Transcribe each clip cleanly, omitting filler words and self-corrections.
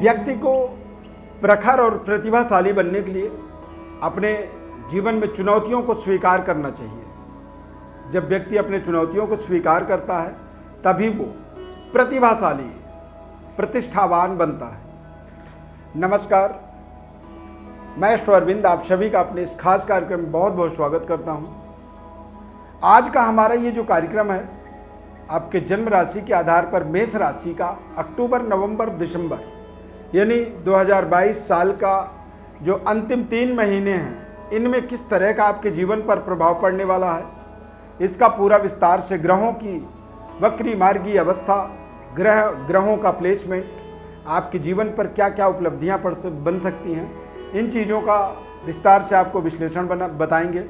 व्यक्ति को प्रखर और प्रतिभाशाली बनने के लिए अपने जीवन में चुनौतियों को स्वीकार करना चाहिए। जब व्यक्ति अपने चुनौतियों को स्वीकार करता है तभी वो प्रतिभाशाली, प्रतिष्ठावान बनता है। नमस्कार, मैं श्री अरविंद आप सभी का अपने इस खास कार्यक्रम में बहुत बहुत स्वागत करता हूं। आज का हमारा ये जो कार्यक्रम है, आपके जन्म राशि के आधार पर मेष राशि का अक्टूबर, नवंबर, दिसंबर यानी 2022 साल का जो अंतिम 3 महीने हैं, इनमें किस तरह का आपके जीवन पर प्रभाव पड़ने वाला है, इसका पूरा विस्तार से ग्रहों की वक्री मार्गी अवस्था, ग्रहों का प्लेसमेंट, आपके जीवन पर क्या क्या उपलब्धियां बन सकती हैं, इन चीज़ों का विस्तार से आपको विश्लेषण बताएंगे।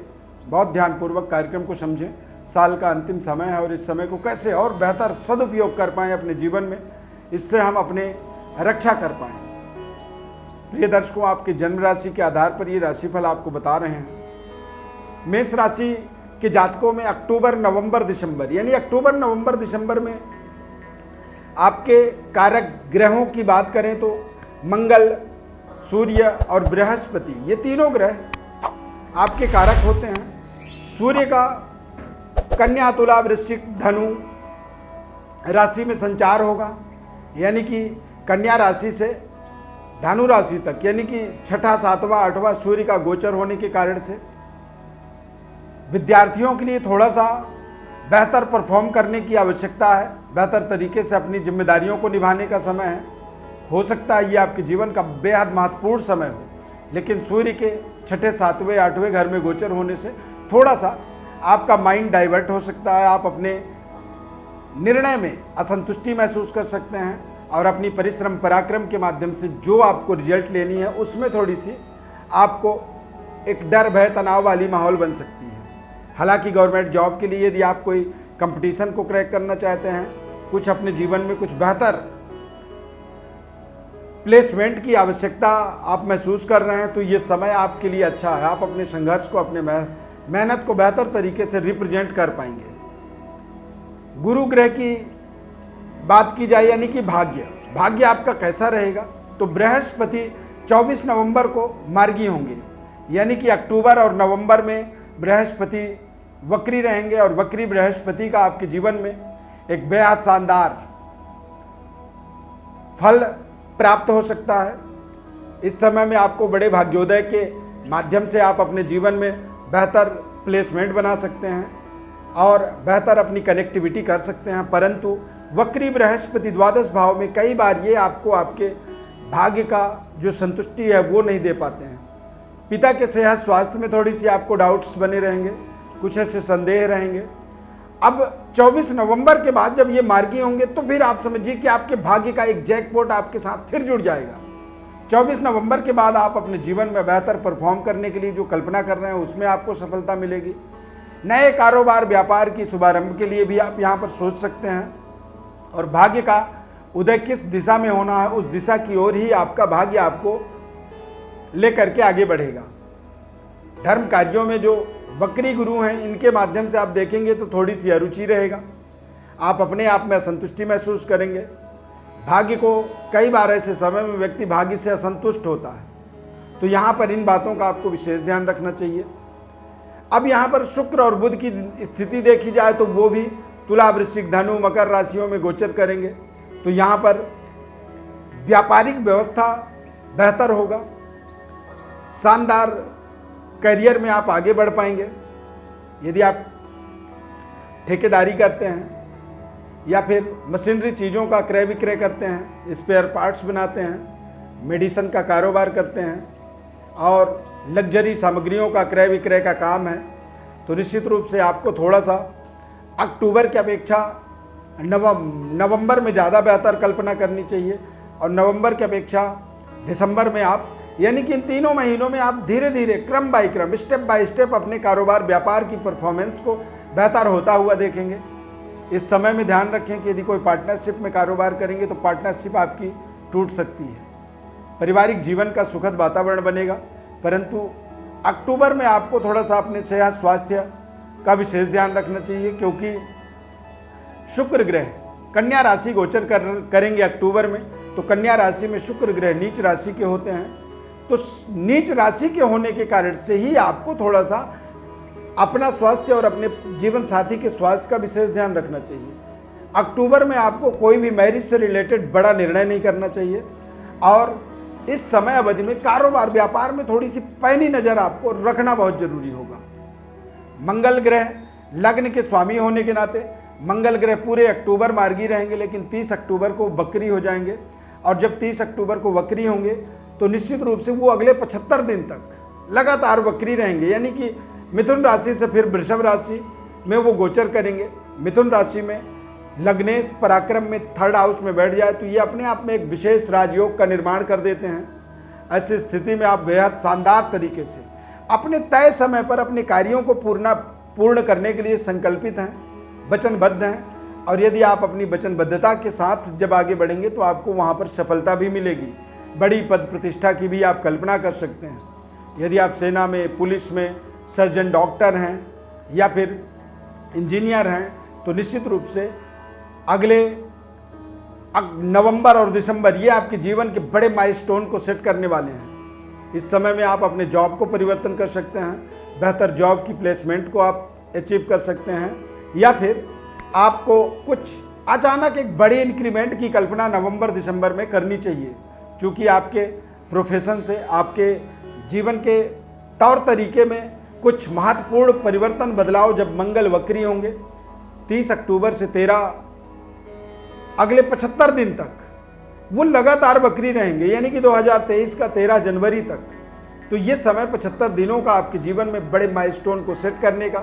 बहुत ध्यानपूर्वक कार्यक्रम को समझें। साल का अंतिम समय है और इस समय को कैसे और बेहतर सदुपयोग कर पाएँ अपने जीवन में, इससे हम अपने रक्षा कर पाएँ। प्रिय दर्शकों, आपके जन्म राशि के आधार पर ये राशिफल आपको बता रहे हैं। मेष राशि के जातकों में अक्टूबर, नवंबर, दिसंबर यानी अक्टूबर, नवंबर, दिसंबर में आपके कारक ग्रहों की बात करें तो मंगल, सूर्य और बृहस्पति, ये तीनों ग्रह आपके कारक होते हैं। सूर्य का कन्या, तुला, वृश्चिक, धनु राशि में संचार होगा, यानी कि कन्या राशि से धनु राशि तक, यानी कि 6ठा, 7वां, 8वां सूर्य का गोचर होने के कारण से विद्यार्थियों के लिए थोड़ा सा बेहतर परफॉर्म करने की आवश्यकता है। बेहतर तरीके से अपनी जिम्मेदारियों को निभाने का समय है। हो सकता है ये आपके जीवन का बेहद महत्वपूर्ण समय हो, लेकिन सूर्य के 6ठे, 7वें, 8वें घर में गोचर होने से थोड़ा सा आपका माइंड डाइवर्ट हो सकता है। आप अपने निर्णय में असंतुष्टि महसूस कर सकते हैं और अपनी परिश्रम, पराक्रम के माध्यम से जो आपको रिजल्ट लेनी है उसमें थोड़ी सी आपको एक डर, भय, तनाव वाली माहौल बन सकती है। हालांकि गवर्नमेंट जॉब के लिए यदि आप कोई कंपटीशन को क्रैक करना चाहते हैं, कुछ अपने जीवन में कुछ बेहतर प्लेसमेंट की आवश्यकता आप महसूस कर रहे हैं, तो ये समय आपके लिए अच्छा है। आप अपने संघर्ष को, अपने मेहनत को बेहतर तरीके से रिप्रेजेंट कर पाएंगे। गुरु ग्रह की बात की जाए यानी कि भाग्य आपका कैसा रहेगा, तो बृहस्पति 24 नवंबर को मार्गी होंगे, यानी कि अक्टूबर और नवंबर में बृहस्पति वक्री रहेंगे और वक्री बृहस्पति का आपके जीवन में एक बेहद शानदार फल प्राप्त हो सकता है। इस समय में आपको बड़े भाग्योदय के माध्यम से आप अपने जीवन में बेहतर प्लेसमेंट बना सकते हैं और बेहतर अपनी कनेक्टिविटी कर सकते हैं। परंतु वक्री बृहस्पति द्वादश भाव में कई बार ये आपको आपके भाग्य का जो संतुष्टि है वो नहीं दे पाते हैं। पिता के सेहत स्वास्थ्य में थोड़ी सी आपको डाउट्स बने रहेंगे, कुछ ऐसे संदेह रहेंगे। अब 24 नवंबर के बाद जब ये मार्गी होंगे तो फिर आप समझिए कि आपके भाग्य का एक जैकपॉट आपके साथ फिर जुड़ जाएगा। 24 नवंबर के बाद आप अपने जीवन में बेहतर परफॉर्म करने के लिए जो कल्पना कर रहे हैं उसमें आपको सफलता मिलेगी। नए कारोबार, व्यापार की शुभारंभ के लिए भी आप यहाँ पर सोच सकते हैं और भाग्य का उदय किस दिशा में होना है उस दिशा की ओर ही आपका भाग्य आपको लेकर के आगे बढ़ेगा। धर्म कार्यों में जो वक्री गुरु हैं, इनके माध्यम से आप देखेंगे तो थोड़ी सी अरुचि रहेगा। आप अपने आप में असंतुष्टि महसूस करेंगे। भाग्य को कई बार ऐसे समय में व्यक्ति भाग्य से असंतुष्ट होता है, तो यहाँ पर इन बातों का आपको विशेष ध्यान रखना चाहिए। अब यहाँ पर शुक्र और बुध की स्थिति देखी जाए तो वो भी तुला, वृश्चिक, धनु, मकर राशियों में गोचर करेंगे, तो यहाँ पर व्यापारिक व्यवस्था बेहतर होगा। शानदार करियर में आप आगे बढ़ पाएंगे। यदि आप ठेकेदारी करते हैं या फिर मशीनरी चीज़ों का क्रय विक्रय करते हैं, स्पेयर पार्ट्स बनाते हैं, मेडिसिन का कारोबार करते हैं और लग्जरी सामग्रियों का क्रय विक्रय का काम है, तो निश्चित रूप से आपको थोड़ा सा अक्टूबर की अपेक्षा नवंबर में ज़्यादा बेहतर कल्पना करनी चाहिए और नवंबर की अपेक्षा दिसंबर में आप, यानी कि इन तीनों महीनों में आप धीरे धीरे, क्रम बाय क्रम, स्टेप बाय स्टेप अपने कारोबार, व्यापार की परफॉर्मेंस को बेहतर होता हुआ देखेंगे। इस समय में ध्यान रखें कि यदि कोई पार्टनरशिप में कारोबार करेंगे तो पार्टनरशिप आपकी टूट सकती है। पारिवारिक जीवन का सुखद वातावरण बनेगा, परंतु अक्टूबर में आपको थोड़ा सा अपने सेहत स्वास्थ्य का विशेष ध्यान रखना चाहिए, क्योंकि शुक्र ग्रह कन्या राशि गोचर करेंगे अक्टूबर में, तो कन्या राशि में शुक्र ग्रह नीच राशि के होते हैं। तो नीच राशि के होने के कारण से ही आपको थोड़ा सा अपना स्वास्थ्य और अपने जीवन साथी के स्वास्थ्य का विशेष ध्यान रखना चाहिए। अक्टूबर में आपको कोई भी मैरिज से रिलेटेड बड़ा निर्णय नहीं करना चाहिए, और इस समय अवधि में कारोबार व्यापार में थोड़ी सी पैनी नज़र आपको रखना बहुत जरूरी होगा। मंगल ग्रह लग्न के स्वामी होने के नाते मंगल ग्रह पूरे अक्टूबर मार्गी रहेंगे, लेकिन 30 अक्टूबर को वक्री हो जाएंगे, और जब 30 अक्टूबर को वक्री होंगे तो निश्चित रूप से वो अगले 75 दिन तक लगातार वक्री रहेंगे, यानी कि मिथुन राशि से फिर वृषभ राशि में वो गोचर करेंगे। मिथुन राशि में लग्नेश पराक्रम में 3rd हाउस में बैठ जाए तो ये अपने आप में एक विशेष राजयोग का निर्माण कर देते हैं। ऐसी स्थिति में आप बेहद शानदार तरीके से अपने तय समय पर अपने कार्यों को पूर्ण करने के लिए संकल्पित हैं, वचनबद्ध हैं, और यदि आप अपनी वचनबद्धता के साथ जब आगे बढ़ेंगे तो आपको वहाँ पर सफलता भी मिलेगी। बड़ी पद प्रतिष्ठा की भी आप कल्पना कर सकते हैं। यदि आप सेना में, पुलिस में, सर्जन, डॉक्टर हैं या फिर इंजीनियर हैं, तो निश्चित रूप से अगले नवंबर और दिसंबर ये आपके जीवन के बड़े माइलस्टोन को सेट करने वाले हैं। इस समय में आप अपने जॉब को परिवर्तन कर सकते हैं, बेहतर जॉब की प्लेसमेंट को आप अचीव कर सकते हैं, या फिर आपको कुछ अचानक एक बड़ी इंक्रीमेंट की कल्पना नवंबर दिसंबर में करनी चाहिए, क्योंकि आपके प्रोफेशन से, आपके जीवन के तौर तरीके में कुछ महत्वपूर्ण परिवर्तन, बदलाव जब मंगल वक्री होंगे 30 अक्टूबर से 13 अगले 75 दिन तक वो लगातार वक्री रहेंगे, यानी कि 2023 का 13 जनवरी तक। तो ये समय 75 दिनों का आपके जीवन में बड़े माइलस्टोन को सेट करने का,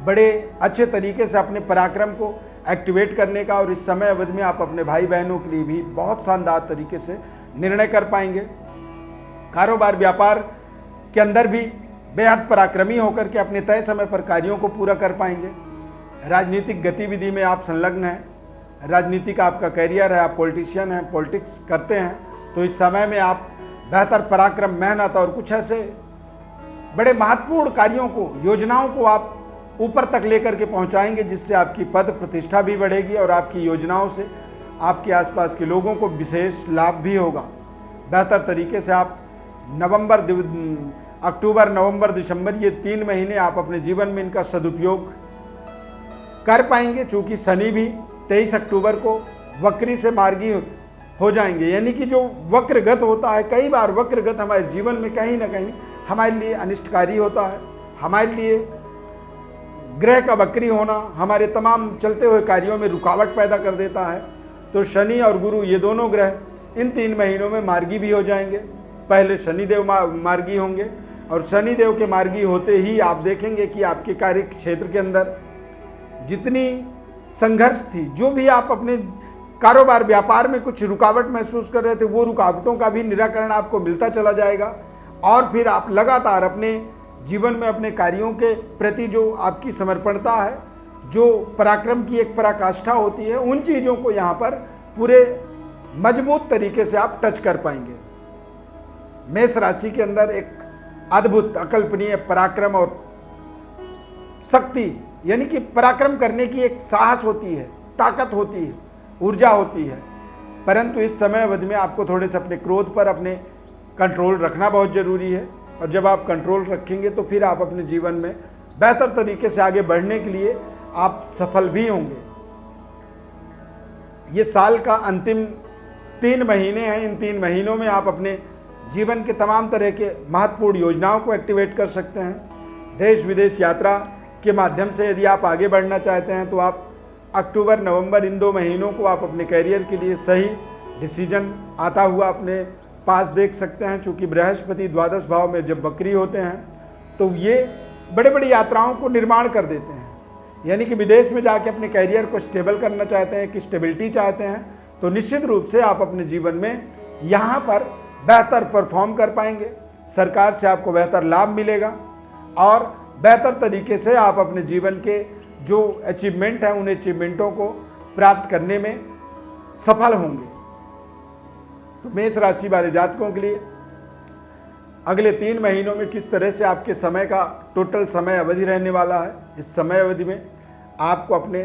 बड़े अच्छे तरीके से अपने पराक्रम को एक्टिवेट करने का, और इस समय अवधि में आप अपने भाई बहनों के लिए भी बहुत शानदार तरीके से निर्णय कर पाएंगे। कारोबार व्यापार के अंदर भी बेहद पराक्रमी होकर के अपने तय समय पर कार्यों को पूरा कर पाएंगे। राजनीतिक गतिविधि में आप संलग्न हैं, राजनीति का आपका कैरियर है, आप पॉलिटिशियन हैं, पॉलिटिक्स करते हैं, तो इस समय में आप बेहतर पराक्रम, मेहनत और कुछ ऐसे बड़े महत्वपूर्ण कार्यों को, योजनाओं को आप ऊपर तक लेकर के पहुंचाएंगे, जिससे आपकी पद प्रतिष्ठा भी बढ़ेगी और आपकी योजनाओं से आपके आसपास के लोगों को विशेष लाभ भी होगा। बेहतर तरीके से आप अक्टूबर, नवंबर, दिसंबर ये 3 महीने आप अपने जीवन में इनका सदुपयोग कर पाएंगे, चूँकि शनि भी 23 अक्टूबर को वक्री से मार्गी हो जाएंगे, यानी कि जो वक्रगत होता है, कई बार वक्रगत हमारे जीवन में कहीं ना कहीं हमारे लिए अनिष्टकारी होता है। हमारे लिए ग्रह का वक्री होना हमारे तमाम चलते हुए कार्यों में रुकावट पैदा कर देता है। तो शनि और गुरु ये दोनों ग्रह इन 3 महीनों में मार्गी भी हो जाएंगे। पहले शनिदेव मार्गी होंगे, और शनिदेव के मार्गी होते ही आप देखेंगे कि आपके कार्य क्षेत्र के अंदर जितनी संघर्ष थी, जो भी आप अपने कारोबार व्यापार में कुछ रुकावट महसूस कर रहे थे, वो रुकावटों का भी निराकरण आपको मिलता चला जाएगा, और फिर आप लगातार अपने जीवन में अपने कार्यों के प्रति जो आपकी समर्पणता है, जो पराक्रम की एक पराकाष्ठा होती है, उन चीज़ों को यहाँ पर पूरे मजबूत तरीके से आप टच कर पाएंगे। मेष राशि के अंदर एक अद्भुत, अकल्पनीय पराक्रम और शक्ति, यानी कि पराक्रम करने की एक साहस होती है, ताकत होती है, ऊर्जा होती है। परंतु इस समय अवधि में आपको थोड़े से अपने क्रोध पर अपने कंट्रोल रखना बहुत ज़रूरी है, और जब आप कंट्रोल रखेंगे तो फिर आप अपने जीवन में बेहतर तरीके से आगे बढ़ने के लिए आप सफल भी होंगे। ये साल का अंतिम 3 महीने हैं। इन 3 महीनों में आप अपने जीवन के तमाम तरह के महत्वपूर्ण योजनाओं को एक्टिवेट कर सकते हैं। देश विदेश यात्रा के माध्यम से यदि आप आगे बढ़ना चाहते हैं तो आप अक्टूबर, नवंबर इन 2 महीनों को आप अपने करियर के लिए सही डिसीजन आता हुआ अपने पास देख सकते हैं। चूँकि बृहस्पति द्वादश भाव में जब वक्री होते हैं तो ये बड़े बड़ी यात्राओं को निर्माण कर देते हैं, यानी कि विदेश में जाके अपने करियर को स्टेबल करना चाहते हैं, कि स्टेबिलिटी चाहते हैं, तो निश्चित रूप से आप अपने जीवन में यहाँ पर बेहतर परफॉर्म कर पाएंगे। सरकार से आपको बेहतर लाभ मिलेगा और बेहतर तरीके से आप अपने जीवन के जो अचीवमेंट हैं उन अचीवमेंटों को प्राप्त करने में सफल होंगे। तो मेष राशि वाले जातकों के लिए अगले 3 महीनों में किस तरह से आपके समय का टोटल समय अवधि रहने वाला है। इस समय अवधि में आपको अपने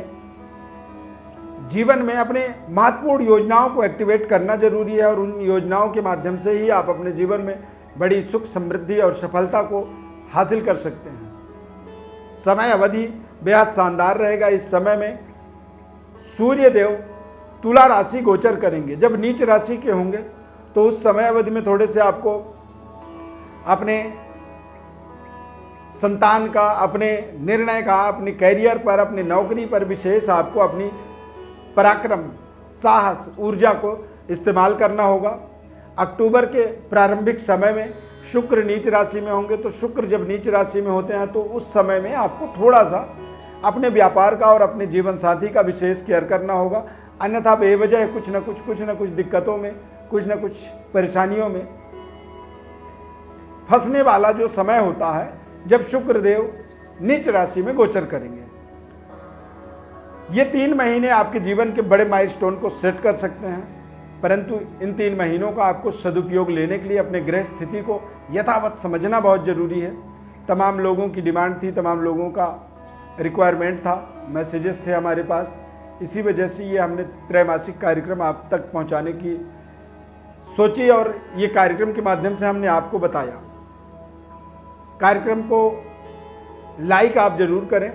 जीवन में अपने महत्वपूर्ण योजनाओं को एक्टिवेट करना जरूरी है और उन योजनाओं के माध्यम से ही आप अपने जीवन में बड़ी सुख, समृद्धि और सफलता को हासिल कर सकते हैं। समय अवधि बेहद शानदार रहेगा। इस समय में सूर्य देव तुला राशि गोचर करेंगे। जब नीच राशि के होंगे तो उस समय अवधि में थोड़े से आपको अपने संतान का, अपने निर्णय का, अपने कैरियर पर, अपनी नौकरी पर विशेष आपको अपनी पराक्रम, साहस, ऊर्जा को इस्तेमाल करना होगा। अक्टूबर के प्रारंभिक समय में शुक्र नीच राशि में होंगे, तो शुक्र जब नीच राशि में होते हैं तो उस समय में आपको थोड़ा सा अपने व्यापार का और अपने जीवन साथी का विशेष केयर करना होगा, अन्यथा बेवजह कुछ न कुछ दिक्कतों में, कुछ न कुछ परेशानियों में फंसने वाला जो समय होता है जब शुक्रदेव नीच राशि में गोचर करेंगे। ये 3 महीने आपके जीवन के बड़े माइलस्टोन को सेट कर सकते हैं, परंतु इन 3 महीनों का आपको सदुपयोग लेने के लिए अपने ग्रह स्थिति को यथावत समझना बहुत ज़रूरी है। तमाम लोगों की डिमांड थी, तमाम लोगों का रिक्वायरमेंट था, मैसेजेस थे हमारे पास, इसी वजह से ये हमने त्रैमासिक कार्यक्रम आप तक पहुंचाने की सोची और ये कार्यक्रम के माध्यम से हमने आपको बताया। कार्यक्रम को लाइक आप जरूर करें,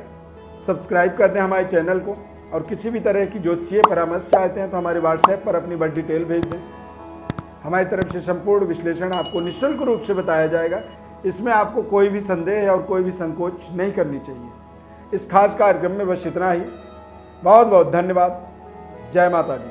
सब्सक्राइब कर दें हमारे चैनल को, और किसी भी तरह की ज्योतिषीय परामर्श चाहते हैं तो हमारे व्हाट्सएप पर अपनी बड़ी डिटेल भेज दें। हमारी तरफ से संपूर्ण विश्लेषण आपको निःशुल्क रूप से बताया जाएगा। इसमें आपको कोई भी संदेह और कोई भी संकोच नहीं करनी चाहिए। इस खास कार्यक्रम में बस इतना ही। बहुत बहुत धन्यवाद। जय माता दी।